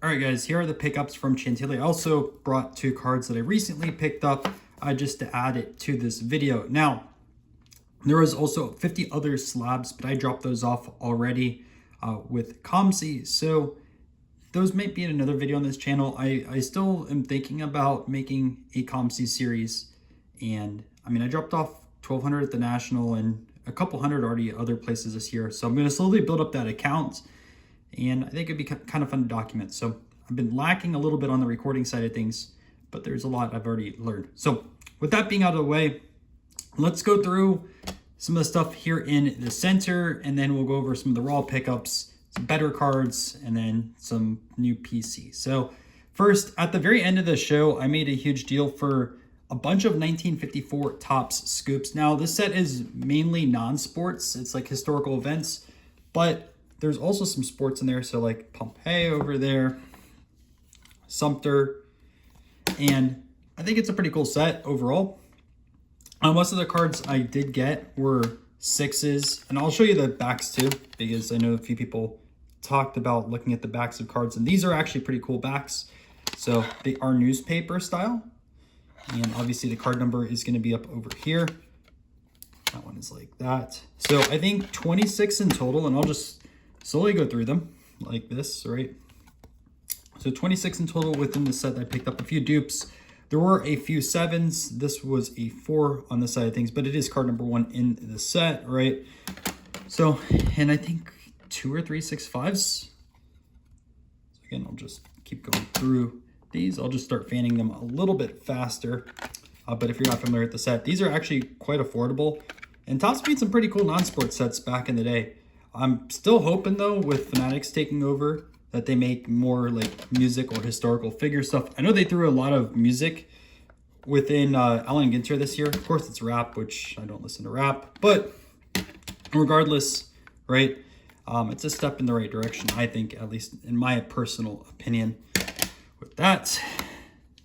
All right, guys, here are the pickups from Chantilly. I also brought 2 cards that I recently picked up just to add it to this video. Now, there was also 50 other slabs, but I dropped those off already with Comsy. So those might be in another video on this channel. I still am thinking about making a Comsy series. And I mean, I dropped off 1,200 at the National and a couple hundred already other places this year. So I'm going to slowly build up that account. And I think it'd be kind of fun to document. So I've been lacking a little bit on the recording side of things, but there's a lot I've already learned. So with that being out of the way, let's go through some of the stuff here in the center, and then we'll go over some of the raw pickups, some better cards, and then some new PC. So first, at the very end of the show, I made a huge deal for a bunch of 1954 Topps scoops. Now, this set is mainly non-sports. It's like historical events, but there's also some sports in there. So like Pompeii over there, Sumter, and I think it's a pretty cool set overall. Most of the cards I did get were 6s, and I'll show you the backs too, because I know a few people talked about looking at the backs of cards, and these are actually pretty cool backs. So they are newspaper style, and obviously the card number is going to be up over here. That one is like that. So I think 26 in total, and I'll just slowly go through them like this, right? So 26 in total within the set. I picked up a few dupes. There were a few 7s. This was a 4 on the side of things, but it is card number 1 in the set, right? So, and I think 2 or 3 6-5s. So again, I'll just keep going through these. I'll just start fanning them a little bit faster. But if you're not familiar with the set, these are actually quite affordable. And Topps made some pretty cool non-sports sets back in the day. I'm still hoping, though, with Fanatics taking over, that they make more like music or historical figure stuff. I know they threw a lot of music within Allen Ginter this year. Of course, it's rap, which I don't listen to rap. But regardless, right, it's a step in the right direction, I think, at least in my personal opinion with that.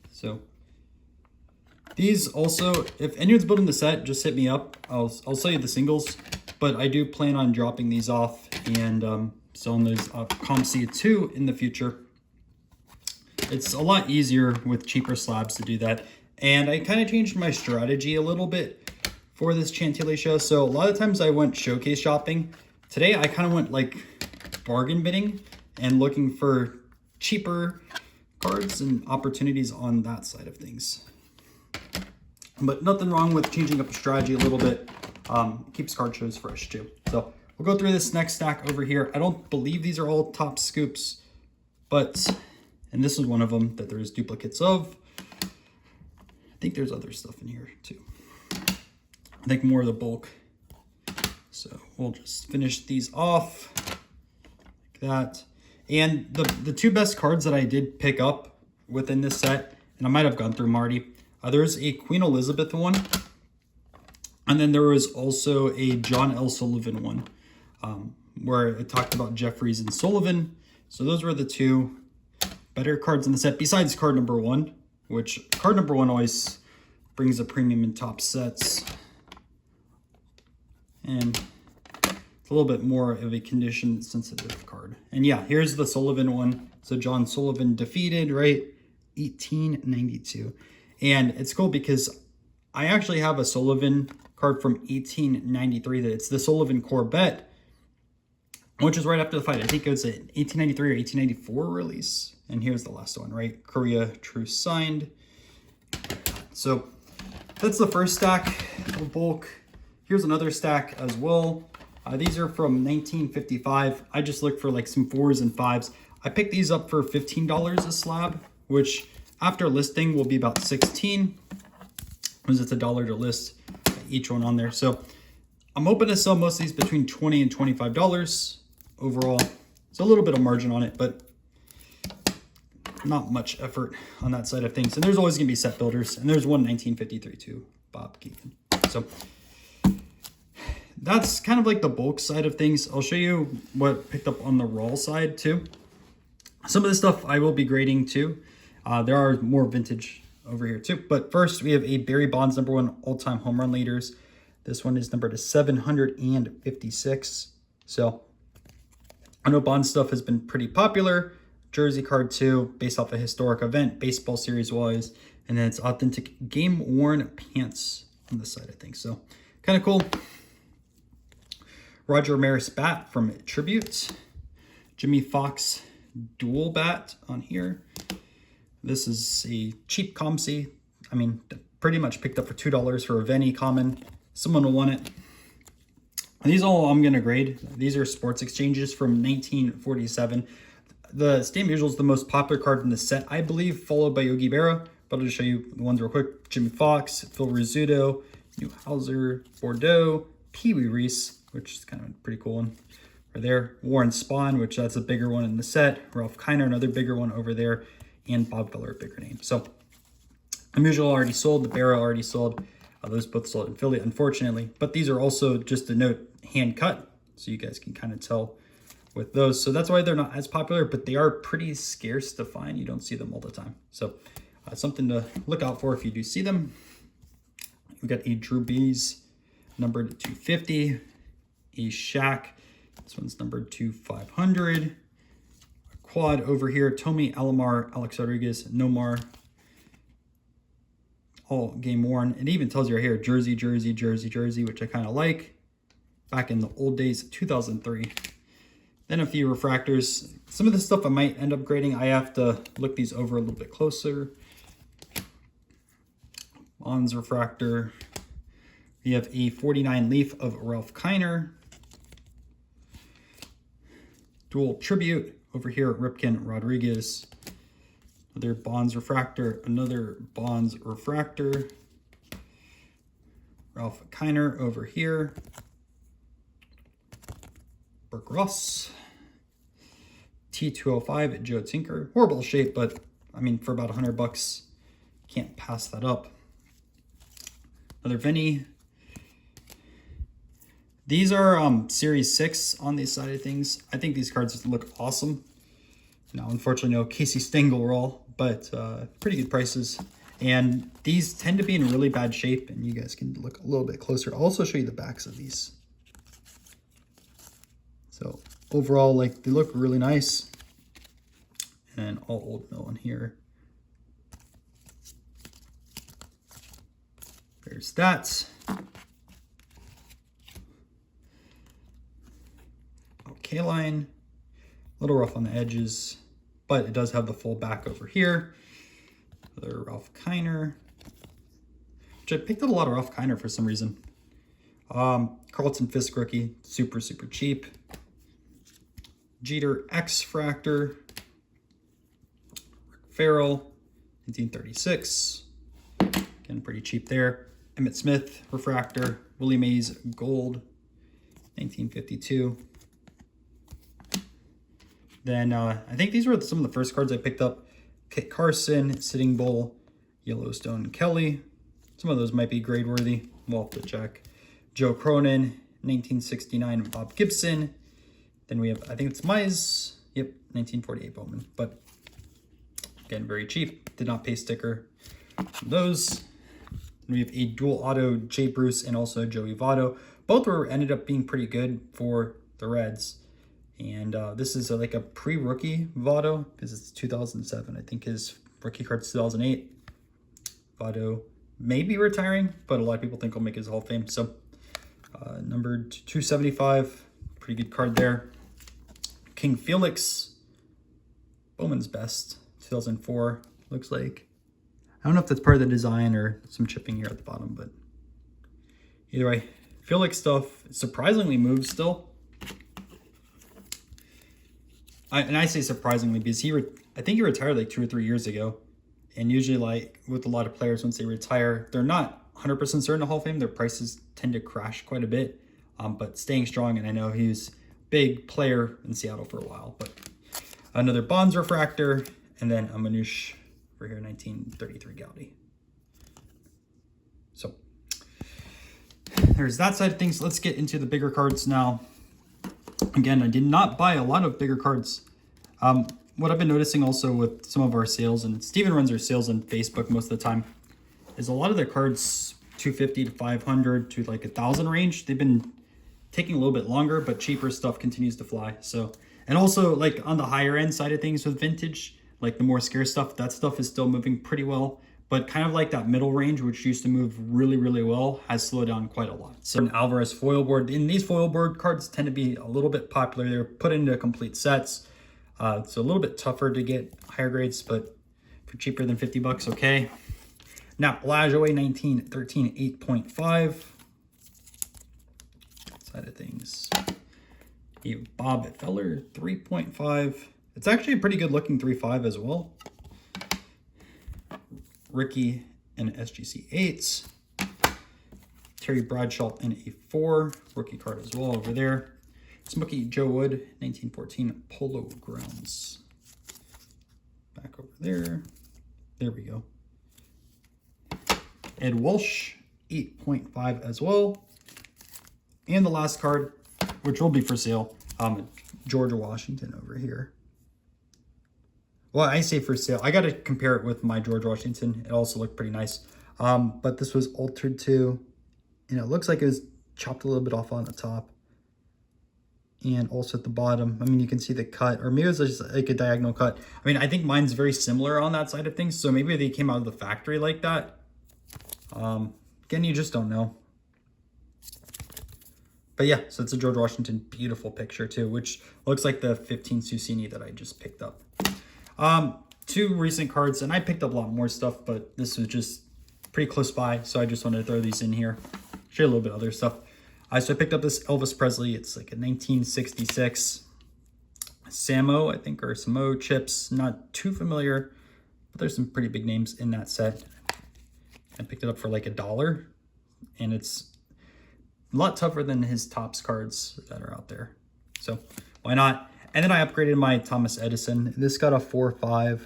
So these also, if anyone's building the set, just hit me up. I'll sell you the singles, but I do plan on dropping these off and selling those Comsy 2 in the future. It's a lot easier with cheaper slabs to do that. And I kind of changed my strategy a little bit for this Chantilly show. So a lot of times I went showcase shopping. Today I kind of went like bargain bidding and looking for cheaper cards and opportunities on that side of things. But nothing wrong with changing up a strategy a little bit. Keeps card shows fresh too. So we'll go through this next stack over here. I don't believe these are all Topps scoops, but, and this is one of them that there is duplicates of. I think there's other stuff in here too. I think more of the bulk. So we'll just finish these off like that. And the 2 best cards that I did pick up within this set, and I might have gone through them already, there's a Queen Elizabeth one, and then there was also a John L. Sullivan one, where it talked about Jeffries and Sullivan. So those were the 2 better cards in the set, besides card number 1, which card number 1 always brings a premium in top sets. And it's a little bit more of a condition sensitive card. And yeah, here's the Sullivan one. So John Sullivan defeated, right? 1892. And it's cool because I actually have a Sullivan card from 1893 that it's the Sullivan Corvette, which is right after the fight. I think it was an 1893 or 1894 release. And here's the last one, right? Korea truce signed. So that's the first stack of bulk. Here's another stack as well. These are from 1955. I just looked for like some 4s and 5s. I picked these up for $15 a slab, which after listing will be about $16, because it's $1 to list each one on there. So I'm hoping to sell most of these between $20 and $25 overall. It's a little bit of margin on it, but not much effort on that side of things. And there's always gonna be set builders, and there's one 1953 too, Bob Keegan. So that's kind of like the bulk side of things. I'll show you what I picked up on the raw side too. Some of this stuff I will be grading too. There are more vintage over here too. But first we have a Barry Bonds #1 all-time home run leaders. This one is numbered to 756. So I know Bond stuff has been pretty popular. jersey card too, based off a historic event, baseball series wise. And then it's authentic game worn pants on the side, I think. So kind of cool. Roger Maris bat from Tribute. Jimmy Fox dual bat on here. This is a cheap COMC. I mean, pretty much picked up for $2 for a Venny common. Someone will want it. And these all I'm going to grade. These are Sports Exchanges from 1947. The Stamp Usual is the most popular card in the set, I believe, followed by Yogi Berra. But I'll just show you the ones real quick. Jimmy Fox, Phil Rizzuto, Newhouser, Bordeaux, Pee Wee Reese, which is kind of a pretty cool one right there. Warren Spahn, which that's a bigger one in the set. Ralph Kiner, another bigger one over there. And Bob Feller, a bigger name. So Unusual already sold. The Berra already sold. Those both sold in Philly, unfortunately. But these are also, just a note, hand cut. So you guys can kind of tell with those. So that's why they're not as popular, but they are pretty scarce to find. You don't see them all the time. So something to look out for if you do see them. We got a Drew Brees, numbered 250. A Shaq. This one's numbered to 500. A quad over here. Tommy Alomar, Alex Rodriguez, Nomar. All game worn. It even tells you right here, jersey, jersey, jersey, jersey, which I kind of like. Back in the old days, 2003. Then a few refractors. Some of the stuff I might end up grading. I have to look these over a little bit closer. Bonds refractor. We have a 49 leaf of Ralph Kiner. Dual Tribute over here at Ripken Rodriguez. Another Bonds refractor, another Bonds refractor. Ralph Kiner over here. Burke Ross. T205 Joe Tinker. Horrible shape, but I mean, for about $100, can't pass that up. Another Vinny. These are Series 6 on these side of things. I think these cards look awesome. Now, unfortunately, no Casey Stengel roll, but pretty good prices. And these tend to be in really bad shape, and you guys can look a little bit closer. I'll also show you the backs of these. So overall, like, they look really nice. And all old mill in here. There's that. Okay, line. A little rough on the edges, but it does have the full back over here. Another Ralph Kiner, which I picked up a lot of Ralph Kiner for some reason. Carlton Fisk rookie, super cheap. Jeter X Fractor. Rick Farrell, 1936. Again, pretty cheap there. Emmett Smith Refractor. Willie Mays Gold, 1952. Then I think these were some of the first cards I picked up. Kit Carson, Sitting Bull, Yellowstone Kelly. Some of those might be grade worthy. We'll have to check. Joe Cronin, 1969 Bob Gibson. Then we have, I think it's Mize. Yep, 1948 Bowman. But again, very cheap. Did not pay sticker. Those. And we have a dual auto Jay Bruce and also Joey Votto. Both ended up being pretty good for the Reds. And this is like a pre-rookie Votto because it's 2007. I think his rookie card's 2008. Votto may be retiring, but a lot of people think he'll make his Hall of Fame. So numbered 275, pretty good card there. King Felix, Bowman's Best, 2004, looks like. I don't know if that's part of the design or some chipping here at the bottom, but either way, Felix stuff surprisingly moves still. I say surprisingly because I think he retired like 2 or 3 years ago. And usually, like with a lot of players, once they retire, they're not 100% certain to Hall of Fame. Their prices tend to crash quite a bit, but staying strong. And I know he was a big player in Seattle for a while. But another Bonds refractor, and then a Manouche over here, 1933 Gaudi. So there's that side of things. Let's get into the bigger cards now. Again, I did not buy a lot of bigger cards. What I've been noticing also with some of our sales, and Steven runs our sales on Facebook most of the time, is a lot of their cards 250 to 500 to like 1,000 range. They've been taking a little bit longer, but cheaper stuff continues to fly. So, And also, like, on the higher end side of things with vintage, like the more scarce stuff, that stuff is still moving pretty well. But kind of like that middle range, which used to move really, really well, has slowed down quite a lot. So an Alvarez foil board, and these foil board cards tend to be a little bit popular. They're put into complete sets. It's a little bit tougher to get higher grades, but for cheaper than 50 bucks, okay. Now, Lajoie 1913 8.5. Side of things. A Bob Feller 3.5. It's actually a pretty good looking 3.5 as well. Ricky and SGC 8s. Terry Bradshaw in a 4. Rookie card as well over there. Smokey Joe Wood 1914 Polo Grounds. Back over there. There we go. Ed Walsh 8.5 as well. And the last card, which will be for sale, George Washington over here. Well, I say for sale. I got to compare it with my George Washington. It also looked pretty nice. But this was altered too. And it looks like it was chopped a little bit off on the top. And also at the bottom. I mean, you can see the cut. Or maybe it was just like a diagonal cut. I mean, I think mine's very similar on that side of things. So maybe they came out of the factory like that. Again, you just don't know. But yeah, so it's a George Washington beautiful picture too, which looks like the 15 Susini that I just picked up. 2 recent cards, and I picked up a lot more stuff, but this was just pretty close by, so I just wanted to throw these in here. Show you a little bit of other stuff. So I picked up this Elvis Presley. It's like a 1966 Samo, I think, or Samo chips. Not too familiar, but there's some pretty big names in that set. I picked it up for like $1, and it's a lot tougher than his Topps cards that are out there. So why not? And then I upgraded my Thomas Edison. This got a 4.5.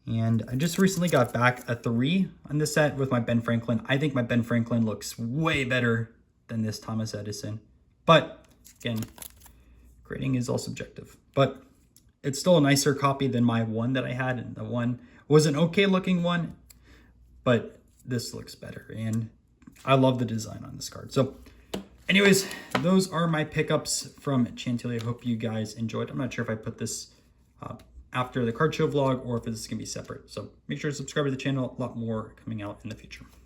And I just recently got back a 3 on this set with my Ben Franklin. I think my Ben Franklin looks way better than this Thomas Edison. But again, grading is all subjective. But it's still a nicer copy than my one that I had. And the one was an okay looking one, but this looks better. And I love the design on this card. So anyways, those are my pickups from Chantilly. I hope you guys enjoyed. I'm not sure if I put this after the card show vlog or if this is going to be separate. So make sure to subscribe to the channel. A lot more coming out in the future.